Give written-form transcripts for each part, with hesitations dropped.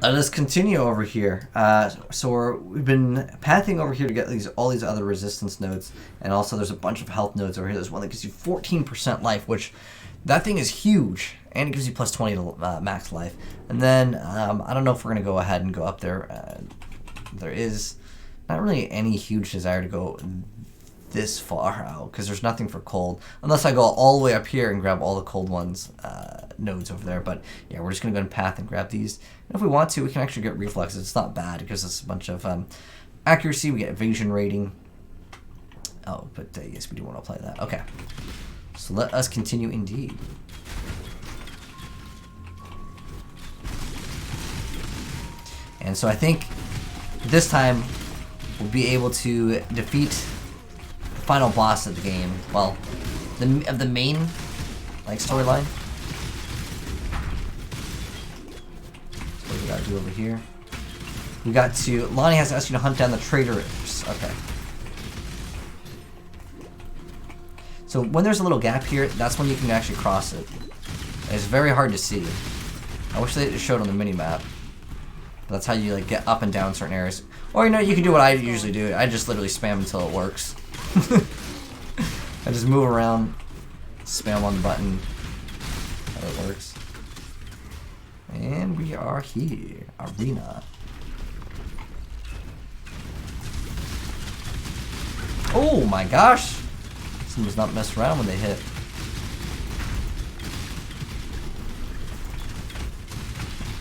Let us continue over here. So we've been pathing over here to get all these other resistance nodes, and also there's a bunch of health nodes over here. There's one that gives you 14% life, which that thing is huge, and it gives you plus 20 to max life. And then I don't know if we're gonna go ahead and go up there. There is not really any huge desire to go this far out because there's nothing for cold, unless I go all the way up here and grab all the cold ones nodes over there. But yeah, we're just gonna go in path and grab these. And if we want to, we can actually get reflexes. It's not bad because it's a bunch of accuracy. We get evasion rating. Oh, but yes, we do want to apply that. Okay, so let us continue indeed. And so I think this time we'll be able to defeat the final boss of the game. Well, of the main storyline. So what do we gotta do over here? We got to. Lonnie has asked you to hunt down the traitors. Okay. So when there's a little gap here, that's when you can actually cross it. It's very hard to see. I wish they showed on the mini map. That's how you get up and down certain areas. Or you can do what I usually do. I just literally spam until it works. I just move around, spam on the button, how it works. And we are here, arena. Oh my gosh! Someone's not messed around when they hit.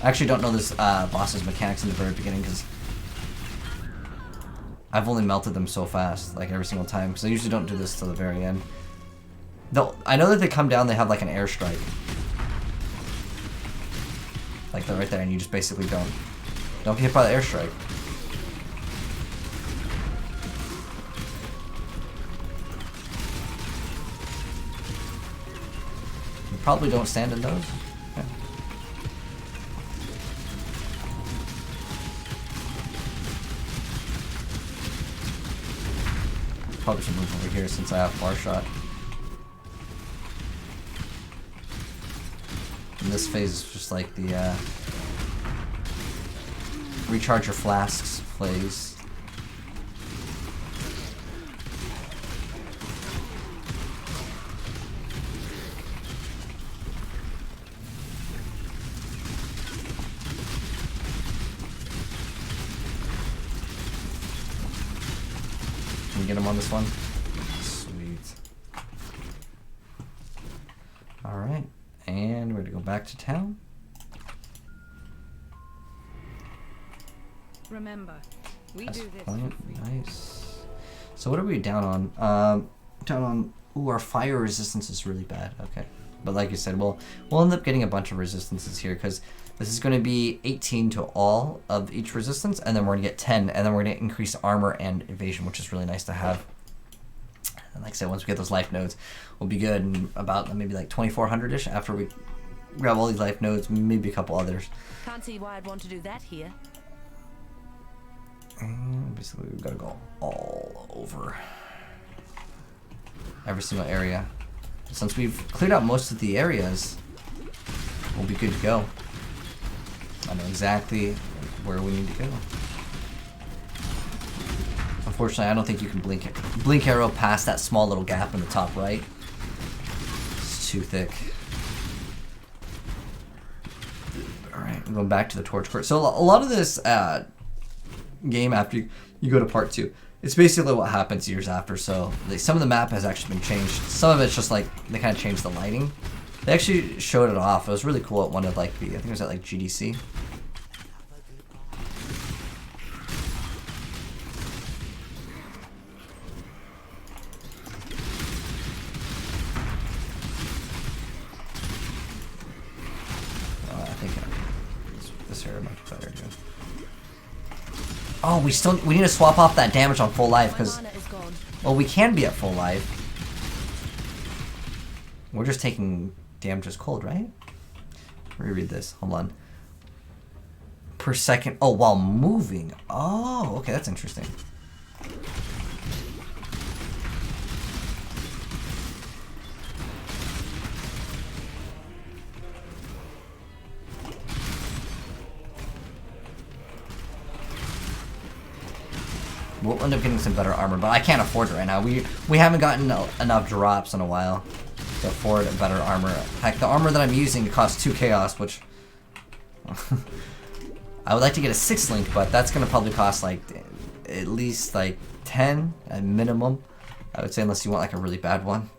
I actually don't know this boss's mechanics in the very beginning because I've only melted them so fast, every single time. Because I usually don't do this till the very end. I know that they come down, they have an airstrike. They're right there, and you just basically don't get hit by the airstrike. You probably don't stand in those. Okay. Probably should move over here since I have far shot. And this phase is just like the recharge your flasks phase. Can we get him on this one? Sweet. Alright. And we're going to go back to town. Remember, we do this. Nice. So what are we down on? Down on... Ooh, our fire resistance is really bad. Okay. But like you said, we'll end up getting a bunch of resistances here because this is going to be 18 to all of each resistance, and then we're going to get 10, and then we're going to increase armor and evasion, which is really nice to have. And like I said, once we get those life nodes, we'll be good in about maybe 2,400-ish after we grab all these life nodes, maybe a couple others. Can't see why I'd want to do that here. And basically, we've got to go all over every single area. Since we've cleared out most of the areas, we'll be good to go. I know exactly where we need to go. Unfortunately, I don't think you can blink arrow past that small little gap in the top right. It's too thick. Alright, I'm going back to the torch court. So a lot of this game, after you go to part 2, it's basically what happens years after. So some of the map has actually been changed. Some of it's just they kind of changed the lighting. They actually showed it off. It was really cool at one of I think it was at GDC. Oh, we need to swap off that damage on full life because, well, we can be at full life. We're just taking damage as cold, right? Reread this. Hold on. Per second. Oh, while moving. Oh, okay, that's interesting. We'll end up getting some better armor, but I can't afford it right now. We haven't gotten enough drops in a while to afford a better armor. Heck, the armor that I'm using costs 2 chaos, which I would like to get a 6 link, but that's gonna probably cost like at least like 10 at minimum. I would say, unless you want like a really bad one.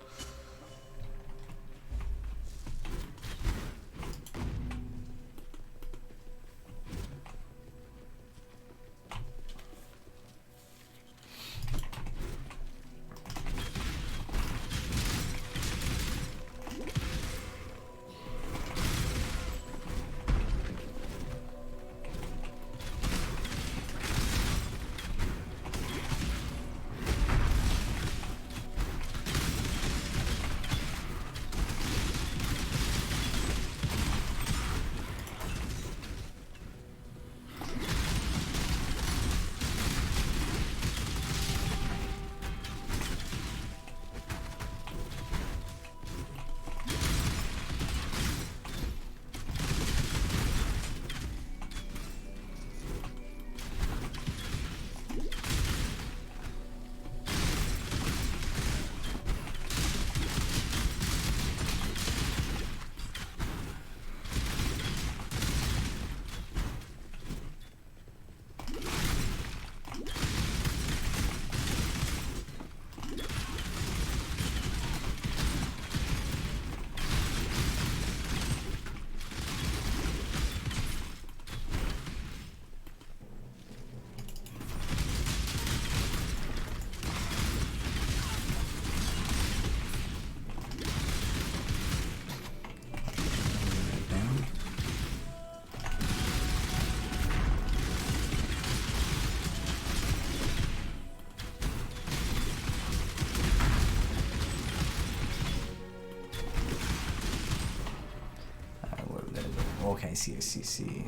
Okay, see.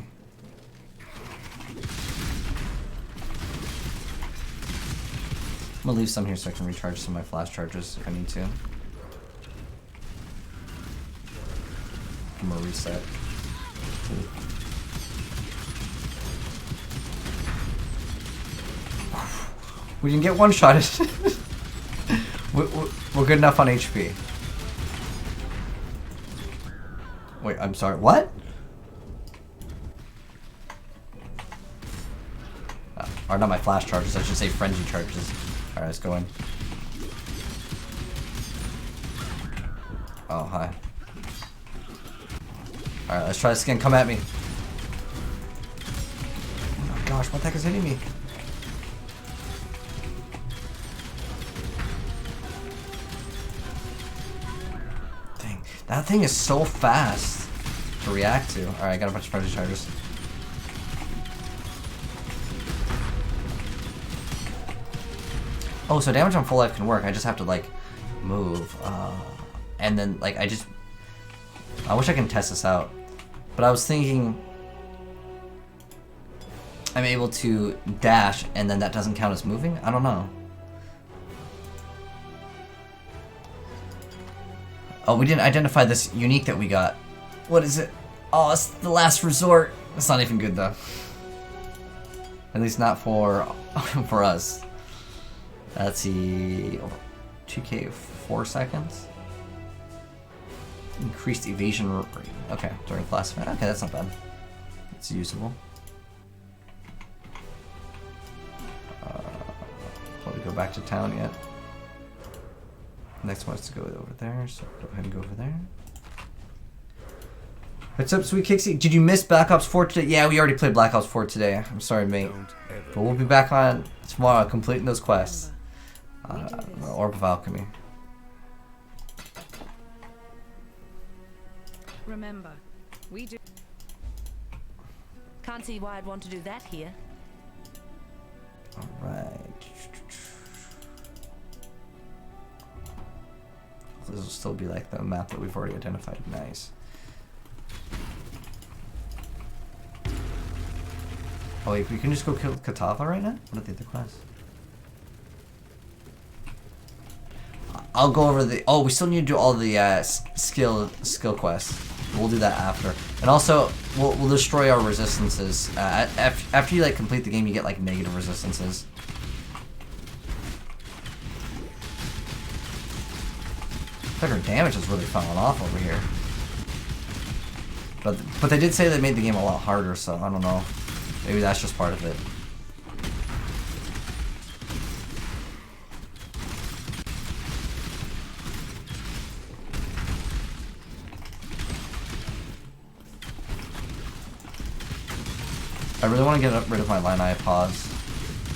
I'm gonna leave some here so I can recharge some of my flash charges if I need to. I'm gonna reset. We didn't get one-shotted. We're good enough on HP. Wait, I'm sorry, what? Or not my flash charges, I should say frenzy charges. Alright, let's go in. Oh, hi. Alright, let's try this again. Come at me. Oh my gosh, what the heck is hitting me? Dang, that thing is so fast to react to. Alright, I got a bunch of frenzy charges. Oh, so damage on full life can work. I just have to like move, and then like I wish I can test this out, but I was thinking I'm able to dash, and then that doesn't count as moving. I don't know. Oh, we didn't identify this unique that we got. What is it? Oh, it's the last resort. It's not even good though. At least not for for us. Let's see, 2k 4 seconds. Increased evasion rate. Okay, during class event. Okay, that's not bad. It's usable. Will we go back to town yet? Next one is to go over there, so go ahead and go over there. What's up, Sweet Kixie? Did you miss Black Ops 4 today? Yeah, we already played Black Ops 4 today. I'm sorry, mate. But we'll be back on tomorrow completing those quests. Orb of Alchemy. Remember, we do. Can't see why I'd want to do that here. Alright. This will still be like the map that we've already identified. Nice. Oh wait, we can just go kill Catawba right now? What are the other quests? I'll go over the... Oh, we still need to do all the skill quests. We'll do that after. And also, we'll destroy our resistances. After you like complete the game, you get like negative resistances. like her damage is really falling off over here. But they did say they made the game a lot harder, so I don't know. Maybe that's just part of it. I really want to get rid of my line eye pause.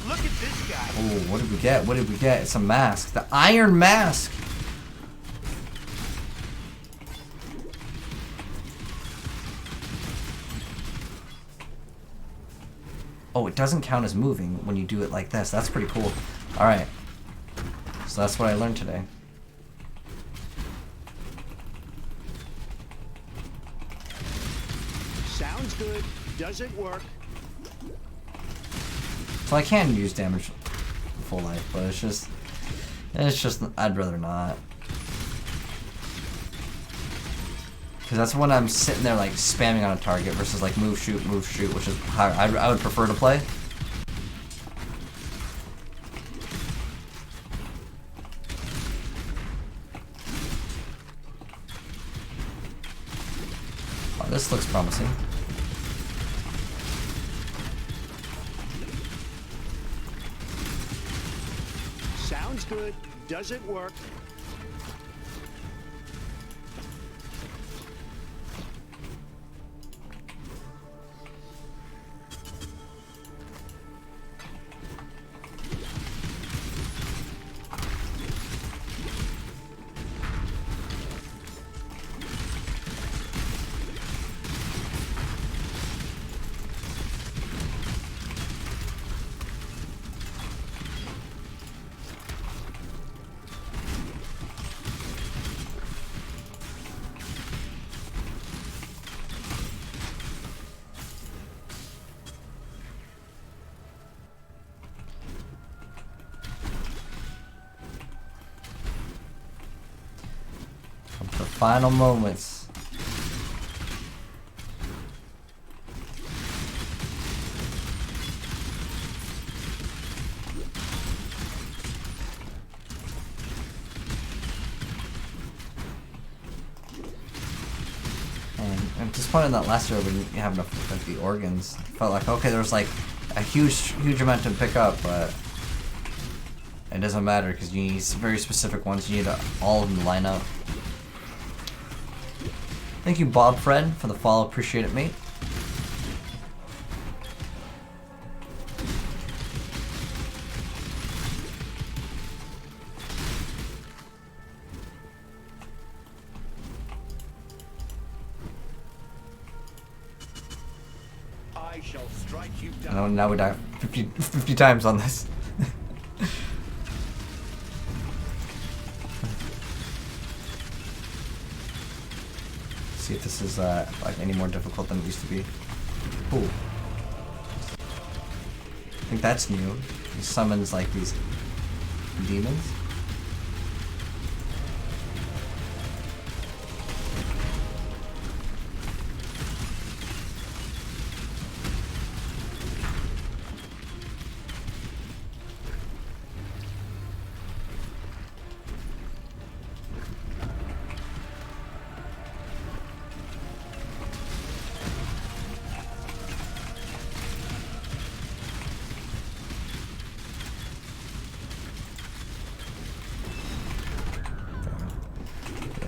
Look at this guy. Oh, what did we get? What did we get? It's a mask. The Iron Mask! Oh, it doesn't count as moving when you do it like this. That's pretty cool. Alright. So that's what I learned today. Sounds good. Doesn't work. So I can use damage full life, but it's just I'd rather not. Because that's when I'm sitting there like spamming on a target versus like move, shoot, which is how I would prefer to play. Oh, this looks promising. Sounds good. Doesn't work. The final moments. And I'm disappointed in that last year we didn't have enough of the organs. Felt like, okay, there was like a huge amount to pick up, but it doesn't matter because you need very specific ones. You need all of them to line up. Thank you, Bob Fred, for the follow. Appreciate it, mate. I shall strike you down. And now we die 50 times on this. See if this is like any more difficult than it used to be. Ooh. I think that's new. He summons like these demons.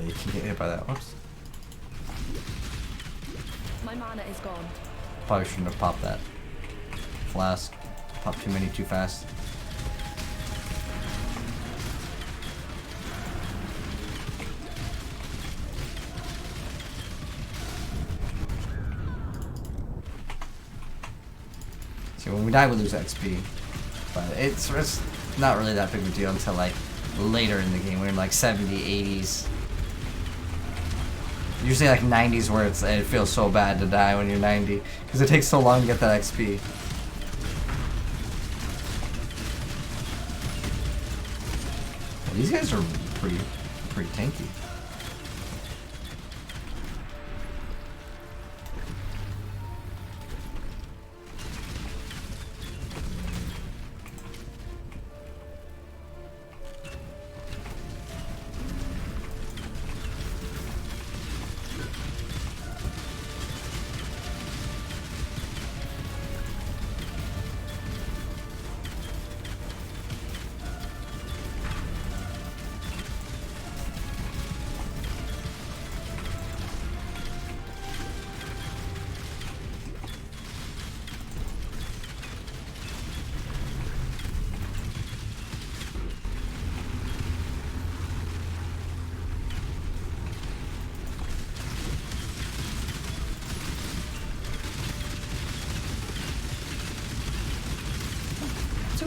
You can get hit by that. Whoops. My mana is gone. Probably shouldn't have popped that flask. Popped too many too fast. See, when we die, we lose XP. But it's not really that big of a deal until like later in the game. We're in like 70s, 80s. Usually like 90s where it feels so bad to die when you're 90 because it takes so long to get that XP. Well, these guys are pretty tanky.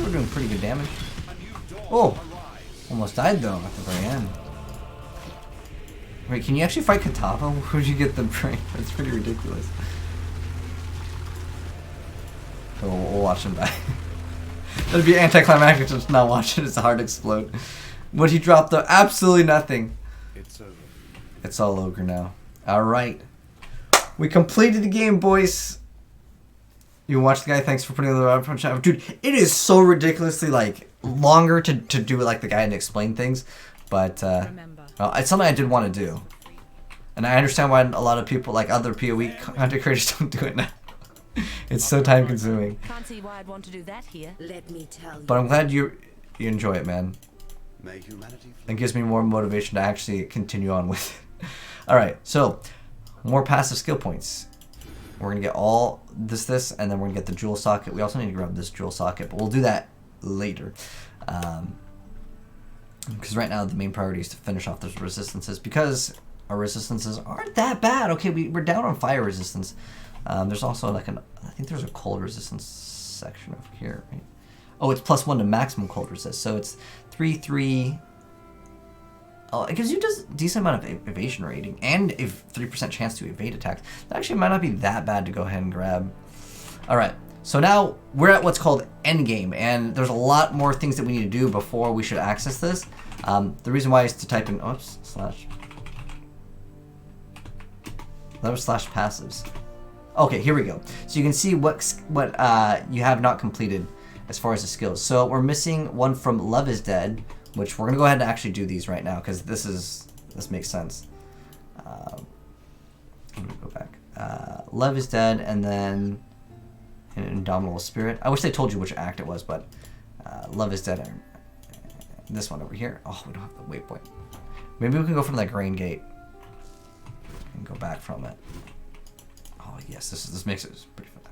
we're doing pretty good damage. Oh, almost died though at the very end. Wait, can you actually fight Catawba? Where'd you get the brain? That's pretty ridiculous. So we'll watch him die. That'd be anticlimactic to just not watch it. It's hard to explode. What he dropped though? Absolutely nothing. It's over. It's all ogre now. Alright. We completed the game, boys. You watch the guy, thanks for putting the up front chat. Dude, it is so ridiculously like longer to do it like the guy and explain things. But well, it's something I did want to do. And I understand why a lot of people, like other PoE content creators, don't do it now. It's so time consuming. Can't see why I'd want to do that here. Let me tell you. But I'm glad you enjoy it, man. May humanity It gives me more motivation to actually continue on with it. Alright, so more passive skill points. We're going to get all this, and then we're going to get the jewel socket. We also need to grab this jewel socket, but we'll do that later. Because right now the main priority is to finish off those resistances, because our resistances aren't that bad. Okay, we're down on fire resistance. There's also like I think there's a cold resistance section over here, right? Oh, it's +1 to maximum cold resist, so it's 3/3. Oh, it gives you just a decent amount of evasion rating and a 3% chance to evade attacks. That actually might not be that bad to go ahead and grab. All right, so now we're at what's called endgame, and there's a lot more things that we need to do before we should access this. The reason why is to type in slash. That was slash passives. Okay, here we go. So you can see what you have not completed as far as the skills. So we're missing one from Love is Dead, which we're gonna go ahead and actually do these right now because this makes sense. Let me go back. Love is Dead, and then an Indomitable Spirit. I wish they told you which act it was, but Love is Dead. And this one over here. Oh, we don't have the waypoint. Maybe we can go from that grain gate and go back from it. Oh yes, this makes it pretty fun.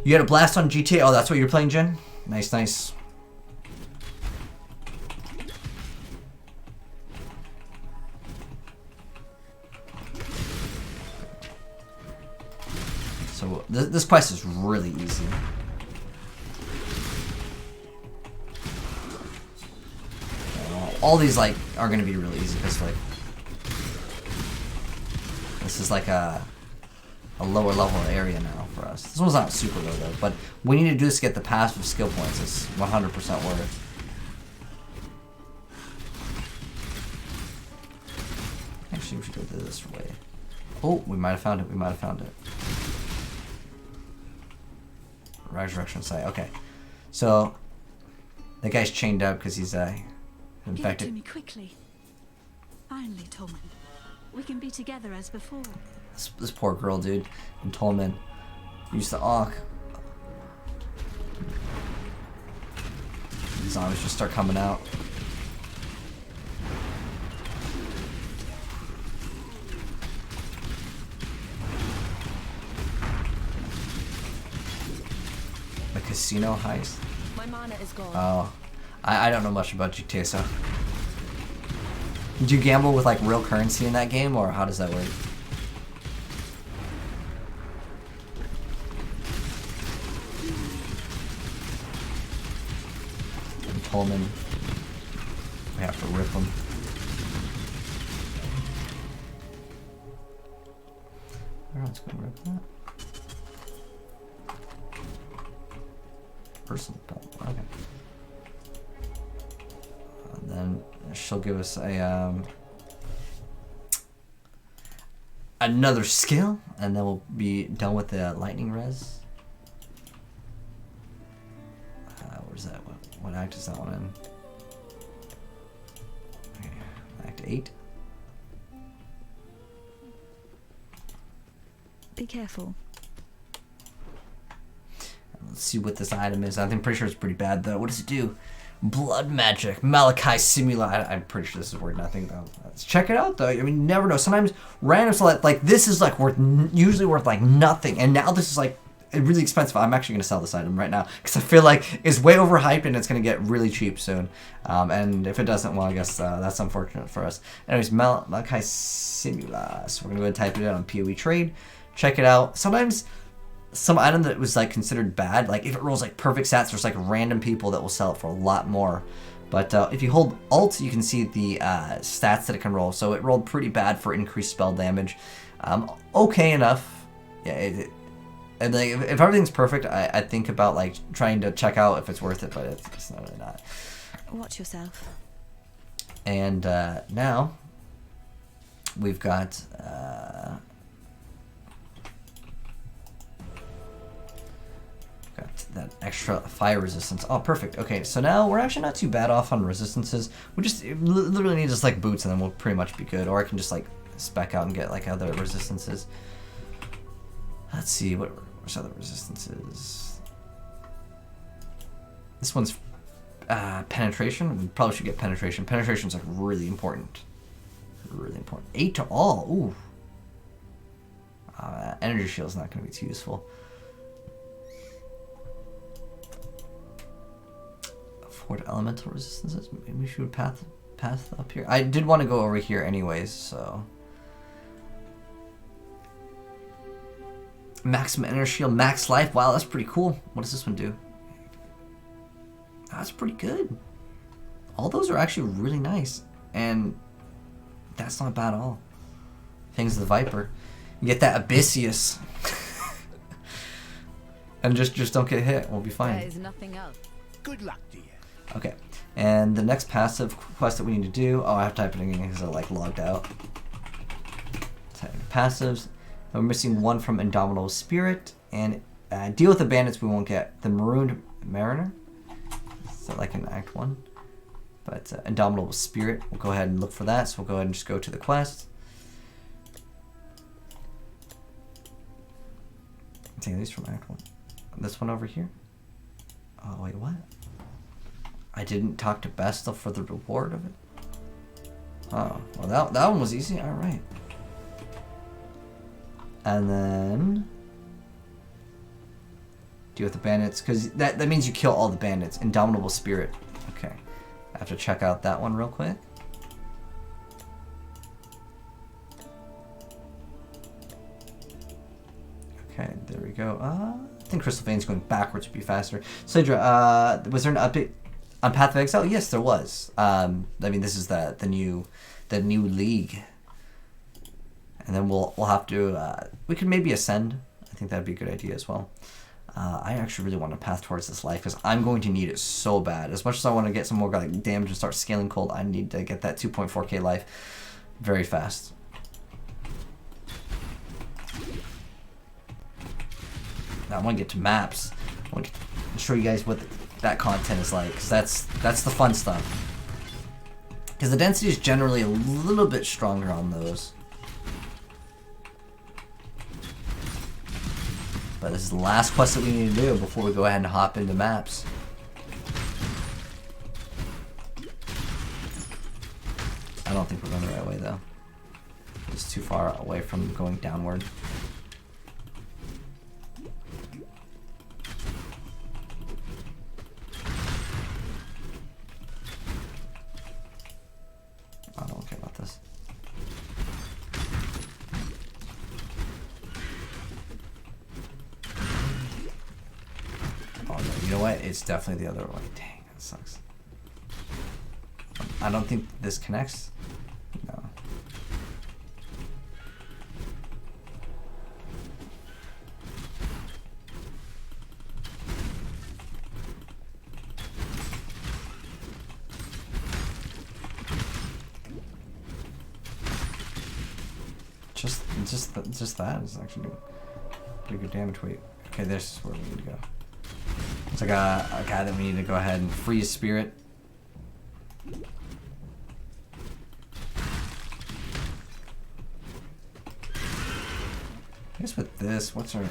You had a blast on GTA. Oh, that's what you're playing, Jen. Nice, nice. So this quest is really easy. All these like are gonna be really easy because like this is like a lower level area now for us. This one's not super low though, but we need to do this to get the passive skill points. It's 100% worth it. Actually, we should go this way. Oh, we might have found it. We might have found it. Resurrection site. Okay, so the guy's chained up because he's infected. Give it to me quickly. Finally, Tolman. We can be together as before. This poor girl, dude, in Tolman used to awk. The zombies just start coming out. The casino heist. My mana is gone. Oh, I don't know much about GTA, so. Do you gamble with like real currency in that game, or how does that work? And Pullman, we have to rip them. Everyone's going to rip that. Personal pet. Okay. And then she'll give us a another skill, and then we'll be done with the lightning res. Where's that? What act is that one in? Okay, act 8. Be careful. Let's see what this item is. I'm pretty sure it's pretty bad though. What does it do? Blood magic, Malachi Simula. I'm pretty sure this is worth nothing though. Let's check it out though. I mean, you never know. Sometimes random select like this is like usually worth like nothing, and now this is like really expensive. I'm actually gonna sell this item right now because I feel like it's way overhyped and it's gonna get really cheap soon. And if it doesn't, well, I guess that's unfortunate for us. Anyways, Malachi Simula. So we're gonna go ahead and type it out on PoE Trade. Check it out. Sometimes some item that was like considered bad, like if it rolls like perfect stats, there's like random people that will sell it for a lot more. But if you hold Alt, you can see the stats that it can roll. So it rolled pretty bad for increased spell damage. Okay enough. Yeah, and like if everything's perfect, I think about like trying to check out if it's worth it, but it's not really not. Watch yourself. And now we've got that extra fire resistance. Oh, perfect. Okay, so now we're actually not too bad off on resistances. We just literally need just like boots, and then we'll pretty much be good. Or I can just like spec out and get like other resistances. Let's see what's other resistances. This one's penetration. We probably should get penetration. Penetration's like really important. Really important. 8 to all. Ooh. Energy shield's not going to be too useful. 4 to elemental resistances. Maybe we should path up here. I did want to go over here anyways, so. Maximum energy shield, max life. Wow, that's pretty cool. What does this one do? That's pretty good. All those are actually really nice, and that's not bad at all. Things of the Viper. You get that Abyssius. And just don't get hit. We'll be fine. There is nothing else. Good luck to you. Okay. And the next passive quest that we need to do. Oh, I have to type it in because I like logged out. Type in passives. And we're missing one from Indomitable Spirit. And deal with the bandits we won't get. The Marooned Mariner. Is that like in Act 1? But Indomitable Spirit. We'll go ahead and look for that. So we'll go ahead and just go to the quest. I'm taking these from Act 1. This one over here. Oh, wait, what? I didn't talk to Bestel for the reward of it? Oh, well, that one was easy. Alright. And then deal with the bandits, because that means you kill all the bandits. Indomitable Spirit. Okay. I have to check out that one real quick. Okay, there we go. I think Crystal Vein's going backwards would be faster. Slaydra, was there an update on Path of Exile? Yes, there was. I mean, this is the new league, and then we'll have to we could maybe ascend. I think that'd be a good idea as well. I actually really want to path towards this life because I'm going to need it so bad. As much as I want to get some more like damage and start scaling cold, I need to get that 2.4k life very fast. I want to get to maps. I want to show you guys what that content is like, because that's the fun stuff. Because the density is generally a little bit stronger on those. But this is the last quest that we need to do before we go ahead and hop into maps. I don't think we're going the right way though. It's too far away from going downward. I don't care about this. Oh no, you know what? It's definitely the other way. Dang, that sucks. I don't think this connects. No. Just that is actually doing pretty good damage. Wait, okay, this is where we need to go. It's like a guy that we need to go ahead and freeze spirit. I guess with this, what's our...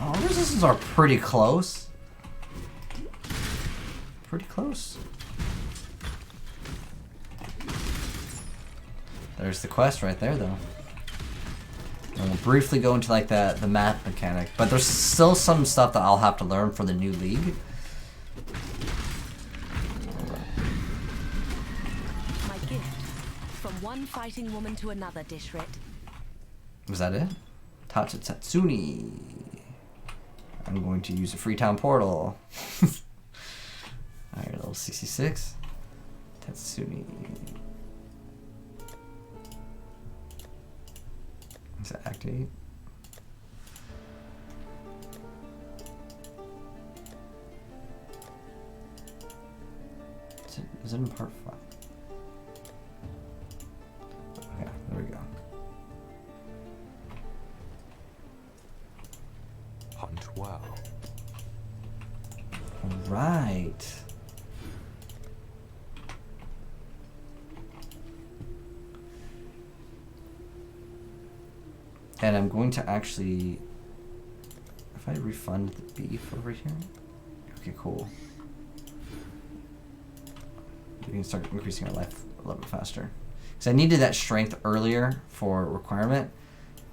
Oh, resistances are pretty close. Pretty close. There's the quest right there, though. And we'll briefly go into like the map mechanic, but there's still some stuff that I'll have to learn for the new league. My gift from one fighting woman to another, Dishrit. Was that it? Tachi Tatsuni. I'm going to use a Freetown portal. Alright, level 66. Tatsumi. Does that activate? Is it in part 5? Okay, there we go. Hunt well. Right. And I'm going to actually, if I refund the beef over here, okay, cool. We can start increasing our life a little bit faster. Because I needed that strength earlier for requirement,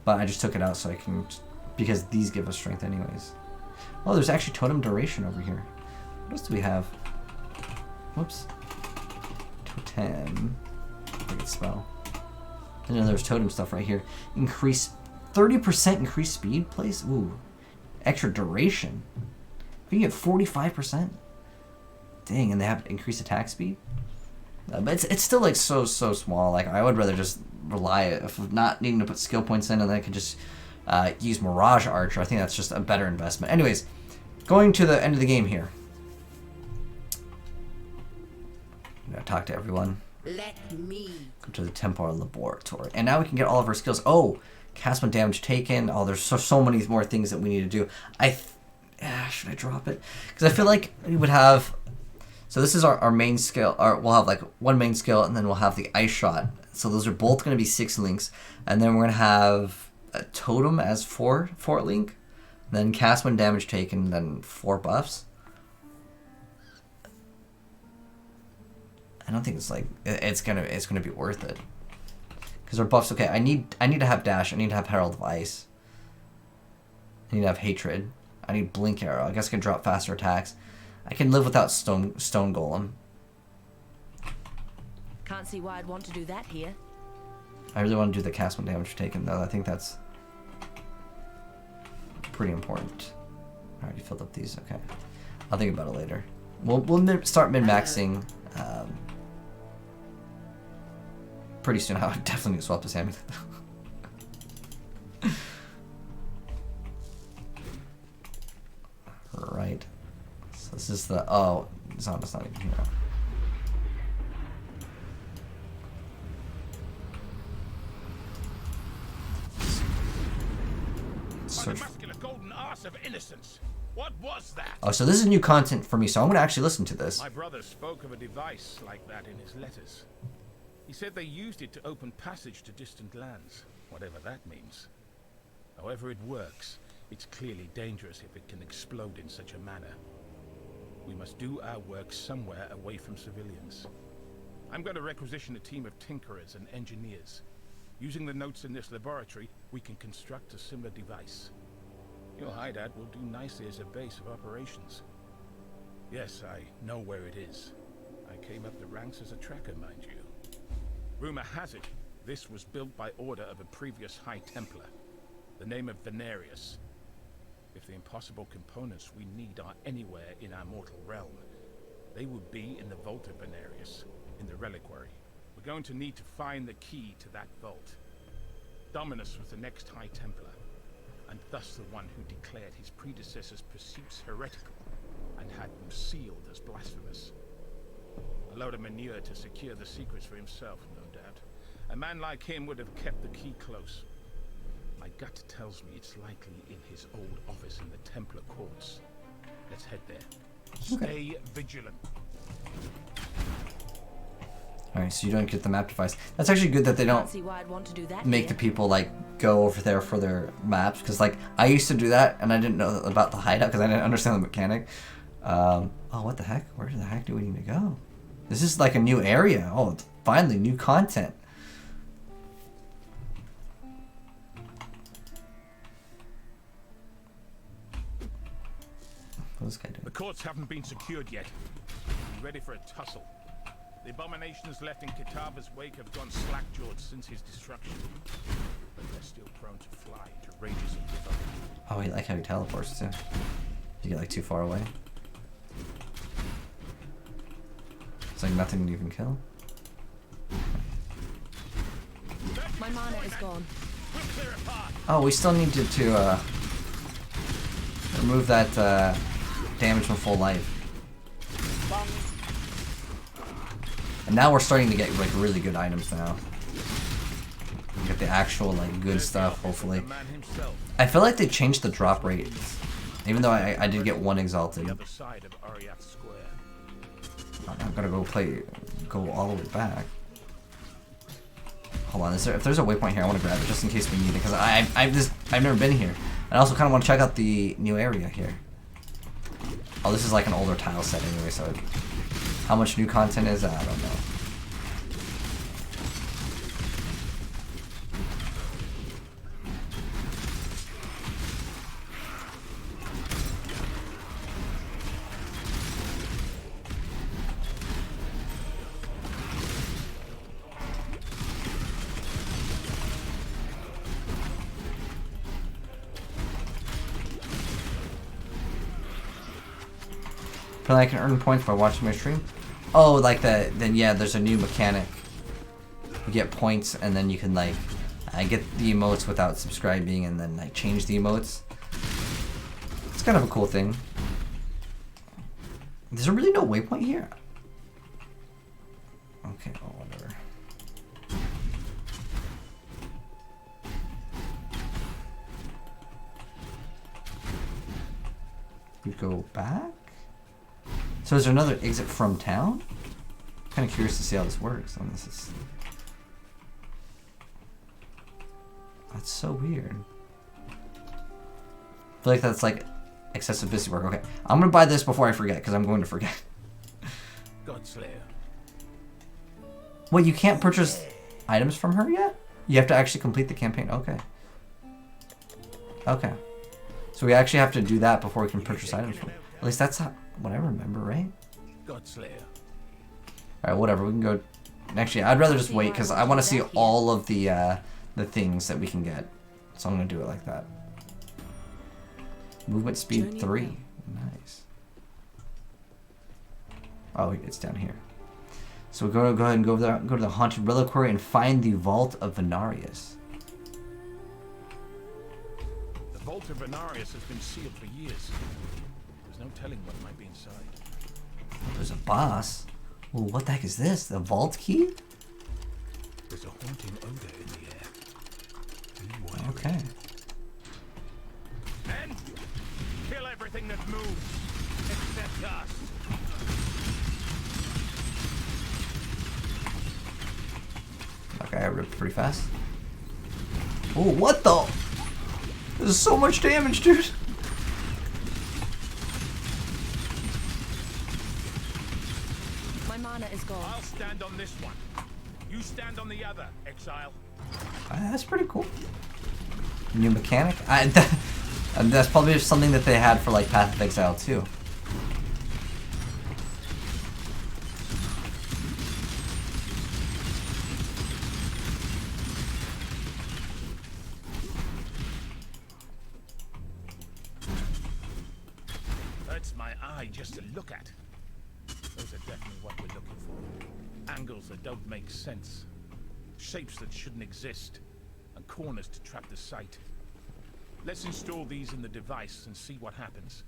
but I just took it out so I can, because these give us strength anyways. Oh, there's actually totem duration over here. What else do we have? Whoops. Totem. Great spell. I know there's totem stuff right here. Increase 30% increased speed place. Ooh. Extra duration. You get 45%. Dang, and they have increased attack speed. But it's still like so small. Like I would rather just rely if not needing to put skill points in, and then I could just use Mirage Archer. I think that's just a better investment. Anyways, going to the end of the game here. I'm gonna talk to everyone. Let me. Come to the Temporal Laboratory, and now we can get all of our skills. Oh, cast when damage taken. Oh, there's so many more things that we need to do. Should I drop it? Because I feel like we would have. So this is our main skill. We'll have like one main skill, and then we'll have the ice shot. So those are both going to be 6 links, and then we're going to have a totem as 4 link, then cast when damage taken, then 4 buffs. I don't think it's like it's gonna be worth it, because our buffs. Okay, I need to have dash. I need to have Herald of Ice. I need to have hatred. I need blink arrow. I guess I can drop faster attacks. I can live without stone golem. Can't see why I'd want to do that here. I really want to do the cast when damage taken though. I think that's pretty important. I already filled up these. Okay, I'll think about it later. We'll start min-maxing pretty soon. I would definitely need to swap this amulet. Right. So this is the Zonda's not even here. The muscular golden arse of innocence. What was that? Oh, so this is new content for me, so I'm gonna actually listen to this. My brother spoke of a device like that in his letters. He said they used it to open passage to distant lands, whatever that means. However it works, it's clearly dangerous if it can explode in such a manner. We must do our work somewhere away from civilians. I'm going to requisition a team of tinkerers and engineers. Using the notes in this laboratory, we can construct a similar device. Your hideout will do nicely as a base of operations. Yes, I know where it is. I came up the ranks as a tracker, mind you. Rumor has it, this was built by order of a previous High Templar, the name of Venarius. If the impossible components we need are anywhere in our mortal realm, they would be in the Vault of Venarius, in the reliquary. We're going to need to find the key to that vault. Dominus was the next High Templar, and thus the one who declared his predecessors' pursuits heretical and had them sealed as blasphemous. A load of manure to secure the secrets for himself, no doubt. A man like him would have kept the key close. My gut tells me it's likely in his old office in the Templar courts. Let's head there. Stay vigilant. Alright, so you don't get the map device. That's actually good that they don't See why I'd want to do that make here. the people like go over there for their maps, because like I used to do that and I didn't know about the hideout because I didn't understand the mechanic. Oh, what the heck? Where the heck do we need to go? This is like a new area. Oh, it's finally new content. What's this guy doing? The courts haven't been secured yet. Be ready for a tussle. The abominations left in Catawba's wake have gone slack-jawed since his destruction. But they're still prone to fly into rages of river. Oh, I like how he teleports too. You get like too far away. It's like nothing you can kill. My mana is gone. Oh, we still need to remove that damage from full life. And now we're starting to get like really good items now. Get the actual like good stuff, hopefully. I feel like they changed the drop rate. Even though I did get one exalted. I'm not gonna go all the way back. Hold on, if there's a waypoint here, I want to grab it just in case we need it, because I've never been here. And I also kind of want to check out the new area here. Oh, this is like an older tile set anyway, so how much new content is that? I don't know. I can earn points by watching my stream. Oh, like that? Then yeah, there's a new mechanic. You get points, and then you can like, get the emotes without subscribing, and then like change the emotes. It's kind of a cool thing. Is there really no waypoint here? Okay, oh whatever. We go back. So is there another exit from town? I'm kind of curious to see how this works. And this is... That's so weird. I feel like that's like excessive busy work. Okay, I'm gonna buy this before I forget, because I'm going to forget. Godslayer. Wait, you can't purchase items from her yet? You have to actually complete the campaign? Okay. Okay. So we actually have to do that before we can purchase items from her. At least that's what I remember, right? Godslayer. Alright, whatever, we can go... Actually, I'd rather just wait, because I want to see all of the things that we can get. So I'm going to do it like that. Movement speed 3. Nice. Oh, it's down here. So we're going to go ahead and go to the Haunted Reliquary and find the Vault of Venarius. The Vault of Venarius has been sealed for years. There's no telling what might be inside. There's a boss. Well, what the heck is this? The vault key? There's a haunting odor in the air. Okay. Men, kill everything that moves, except us. Okay, I ripped pretty fast. Oh, what the? This is so much damage, dude. Is gone. I'll stand on this one. You stand on the other, Exile. That's pretty cool. New mechanic? That's probably something that they had for like Path of Exile too. Hurts my eye just to look at. Those are definitely what we're looking for. Angles that don't make sense. Shapes that shouldn't exist. And corners to trap the sight. Let's install these in the device and see what happens.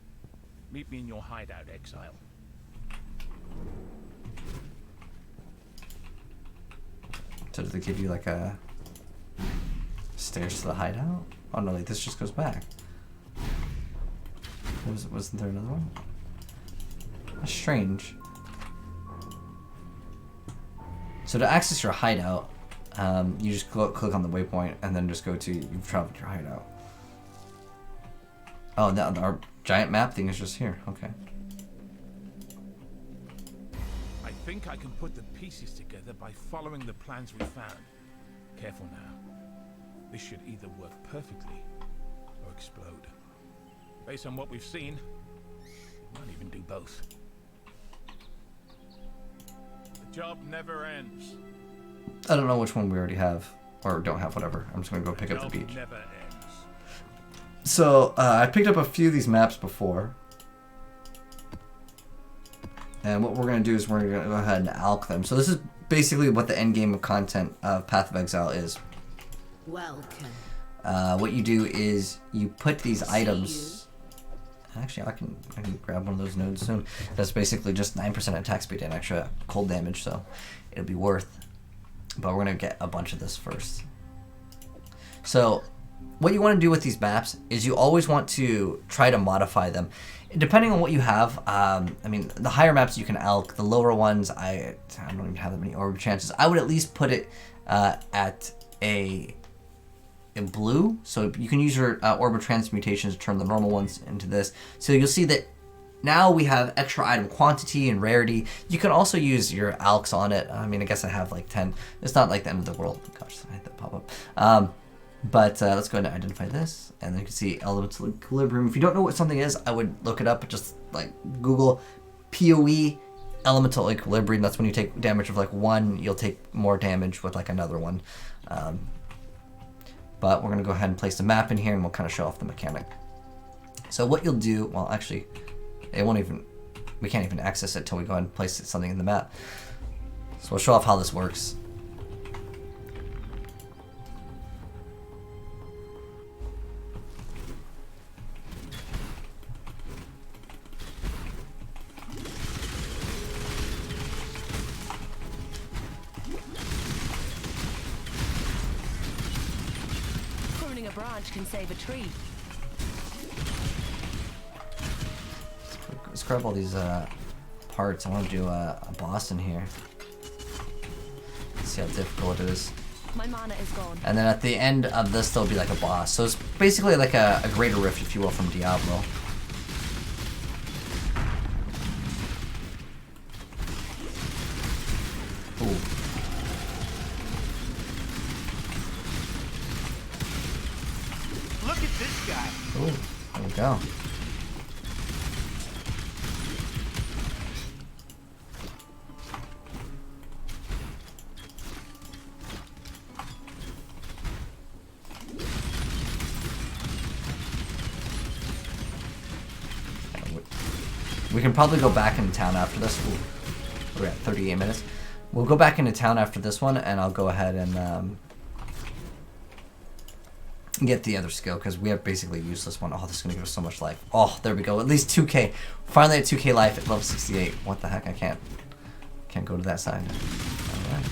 Meet me in your hideout, Exile. So does it give you like a stairs to the hideout? Oh no, like this just goes back. Wasn't there another one? That's strange. So to access your hideout, you just click on the waypoint and then just go to you've traveled your hideout. Oh, now our giant map thing is just here. Okay. I think I can put the pieces together by following the plans we found. Careful now. This should either work perfectly or explode. Based on what we've seen, might even do both. The job never ends. I don't know which one we already have or don't have. Whatever. I'm just gonna go pick up the beach. Never ends. So I picked up a few of these maps before. And what we're going to do is we're going to go ahead and alch them. So this is basically what the end game of content of Path of Exile is. Welcome. What you do is you put these items. Actually, I can grab one of those nodes soon. That's basically just 9% attack speed and extra cold damage, so it'll be worth. But we're going to get a bunch of this first. So what you want to do with these maps is you always want to try to modify them. Depending on what you have, I mean, the higher maps you can alch, the lower ones, I don't even have that many orb chances. I would at least put it at a blue, so you can use your orb of transmutations to turn the normal ones into this. So you'll see that now we have extra item quantity and rarity. You can also use your alchs on it. I mean, I guess I have like 10. It's not like the end of the world. Gosh, I had that pop up. But let's go ahead and identify this, and then you can see elemental equilibrium. If you don't know what something is, I would look it up. Just like Google PoE elemental equilibrium. That's when you take damage of like 1, you'll take more damage with like another one. But we're gonna go ahead and place the map in here, and we'll kind of show off the mechanic. So what you'll do, well, actually, we can't even access it until we go ahead and place something in the map. So we'll show off how this works. A branch can save a tree. Let's grab all these parts. I want to do a boss in here. Let's see how difficult it is. My mana is gone. And then at the end of this, there'll be like a boss. So it's basically like a greater rift, if you will, from Diablo. Ooh. Look at this guy. Ooh, there we go. We can probably go back into town after this. Ooh, we're at 38 minutes. We'll go back into town after this one, and I'll go ahead and get the other skill, because we have basically a useless one. Oh, this is going to give us so much life. Oh, there we go. At least 2k. Finally at 2k life at level 68. What the heck? I can't go to that side. Alright.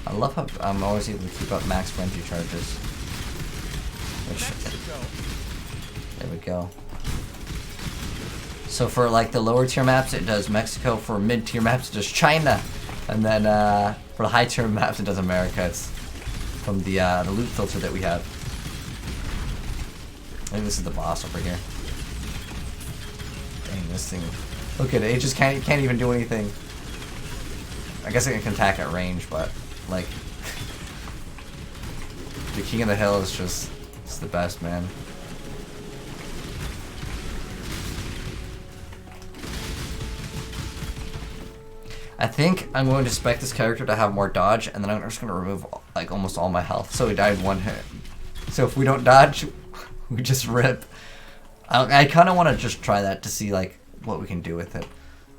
I love how I'm always able to keep up max frenzy charges. Which, there we go. So for like the lower tier maps, it does Mexico. For mid tier maps, it does China. And then for the high tier maps, it does America. It's from the loot filter that we have. I think this is the boss over here. Dang, this thing. Look at it. It just can't even do anything. I guess it can attack at range, but like the King of the Hill is just, it's the best, man. I think I'm going to spec this character to have more dodge, and then I'm just going to remove like almost all my health. So he died one hit. So if we don't dodge, we just rip. I kind of want to just try that to see like what we can do with it.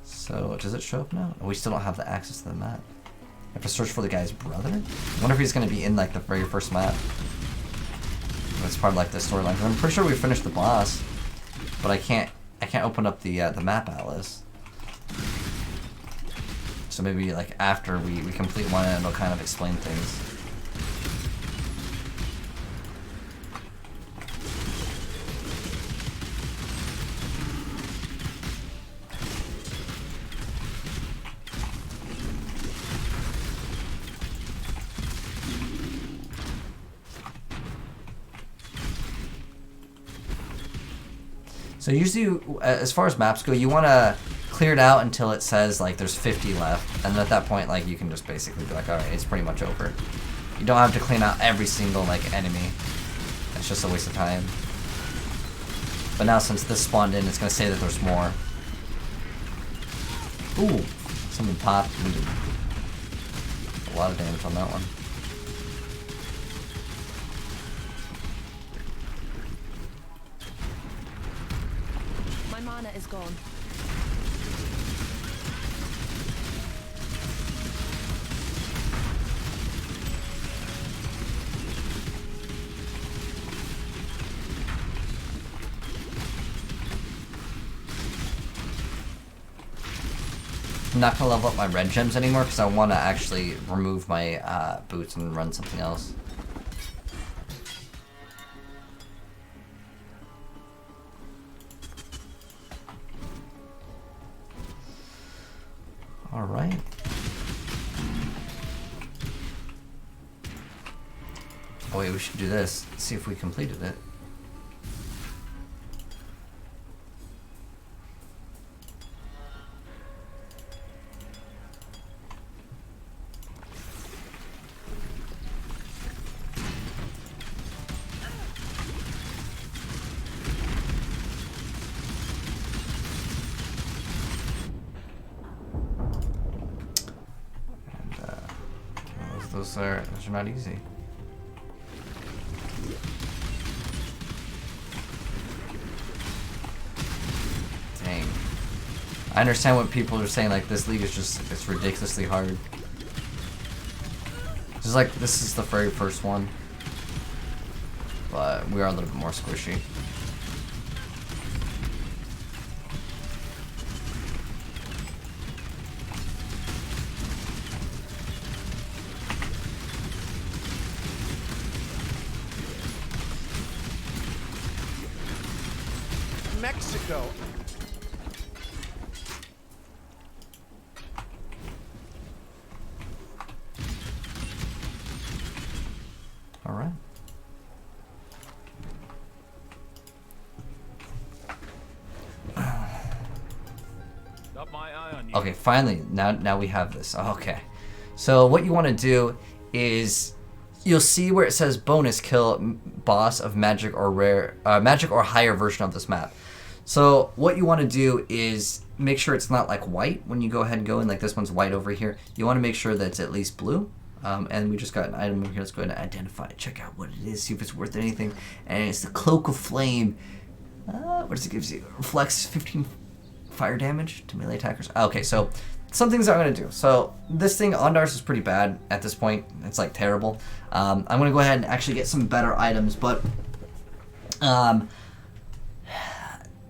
So does it show up now? Oh, we still don't have the access to the map. I have to search for the guy's brother? I wonder if he's going to be in like the very first map. That's part of like the storyline. I'm pretty sure we finished the boss, but I can't open up the map atlas. So maybe like after we complete one, it'll kind of explain things. So usually, as far as maps go, you want to clear it out until it says like there's 50 left, and then at that point, like you can just basically be like, all right, it's pretty much over. You don't have to clean out every single like enemy. It's just a waste of time. But now since this spawned in, it's going to say that there's more. Ooh, something popped. We did a lot of damage on that one. My mana is gone. I'm not gonna level up my red gems anymore because I want to actually remove my boots and run something else. All right. Oh wait, we should do this. See if we completed it. Those are not easy. Dang. I understand what people are saying, like this league is just, it's ridiculously hard. Just like this is the very first one. But we are a little bit more squishy. Mexico. All right. Got my eye on you. Okay, finally, now we have this. Okay. So what you want to do is you'll see where it says bonus kill boss of magic or rare magic or higher version of this map. So what you want to do is make sure it's not like white when you go ahead and go in, like this one's white over here. You want to make sure that it's at least blue. And we just got an item over here. Let's go ahead and identify it, check out what it is, see if it's worth anything. And it's the Cloak of Flame. What does it give you? Reflects 15 fire damage to melee attackers. Okay, so some things I'm going to do. So this thing, Ondars, is pretty bad at this point. It's like terrible. I'm going to go ahead and actually get some better items, but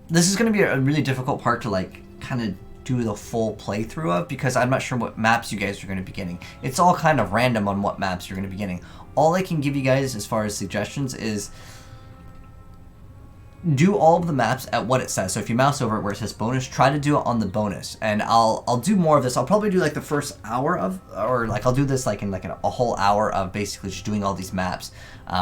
this is going to be a really difficult part to like kind of do the full playthrough of because I'm not sure what maps you guys are going to be getting. It's all kind of random on what maps you're going to be getting. All I can give you guys as far as suggestions is do all of the maps at what it says. So if you mouse over it where it says bonus, try to do it on the bonus. And I'll do more of this. I'll probably do like the first hour of, or like I'll do this like in like a whole hour of basically just doing all these maps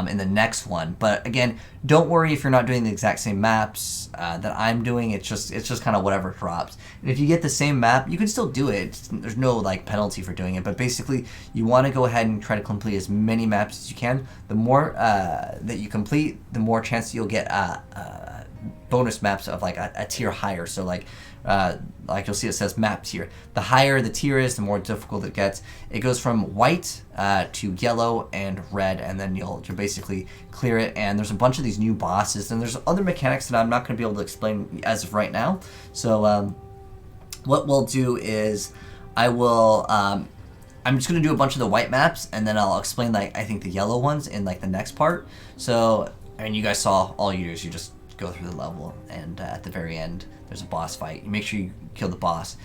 in the next one. But again, don't worry if you're not doing the exact same maps that I'm doing. It's just kind of whatever drops. And if you get the same map, you can still do it. There's no like penalty for doing it. But basically, you want to go ahead and try to complete as many maps as you can. The more that you complete, the more chance you'll get bonus maps of like a tier higher. So like you'll see it says map tier. The higher the tier is, the more difficult it gets. It goes from white to yellow and red, and then you'll basically clear it. And there's a bunch of these new bosses, and there's other mechanics that I'm not going to be able to explain as of right now. So what we'll do is I will I'm just going to do a bunch of the white maps, and then I'll explain like I think the yellow ones in like the next part. So and you guys saw all you do is you just go through the level, and at the very end there's a boss fight. You make sure you kill the boss,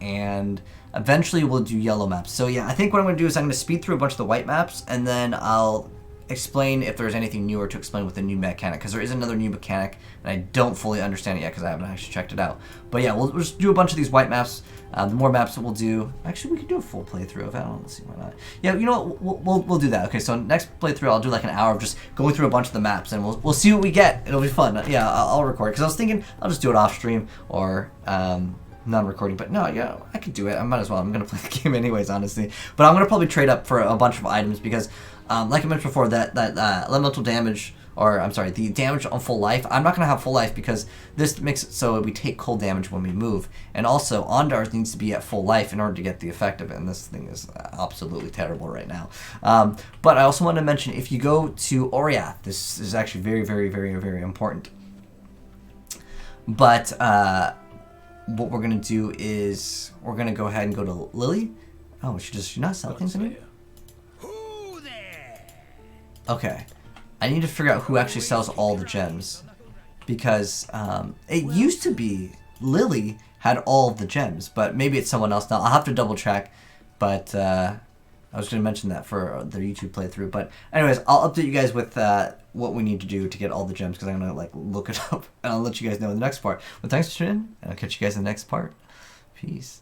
and eventually we'll do yellow maps. So yeah, I think what I'm going to do is I'm going to speed through a bunch of the white maps, and then I'll explain if there's anything newer to explain with the new mechanic, because there is another new mechanic and I don't fully understand it yet because I haven't actually checked it out. But yeah, we'll just do a bunch of these white maps. The more maps that we'll do, actually we could do a full playthrough of it. I don't know, let's see, why not? Yeah, you know what, we'll do that. Okay, so next playthrough I'll do like an hour of just going through a bunch of the maps, and we'll see what we get. It'll be fun. Yeah, I'll record, because I was thinking I'll just do it off stream or non-recording, but no, yeah, I could do it. I might as well. I'm gonna play the game anyways, honestly. But I'm gonna probably trade up for a bunch of items because, like I mentioned before, that elemental damage or I'm sorry, the damage on full life. I'm not going to have full life because this makes it so we take cold damage when we move. And also, Ondar's needs to be at full life in order to get the effect of it, and this thing is absolutely terrible right now. But I also want to mention, if you go to Oriath, this is actually very, very, very, very important. But what we're going to do is we're going to go ahead and go to Lily. Oh, does she not sell things anymore? Okay. I need to figure out who actually sells all the gems. Because it used to be Lily had all of the gems, but maybe it's someone else now. I'll have to double check, but I was going to mention that for the YouTube playthrough. But anyways, I'll update you guys with what we need to do to get all the gems, because I'm going to look it up, and I'll let you guys know in the next part. But thanks for tuning in, and I'll catch you guys in the next part. Peace.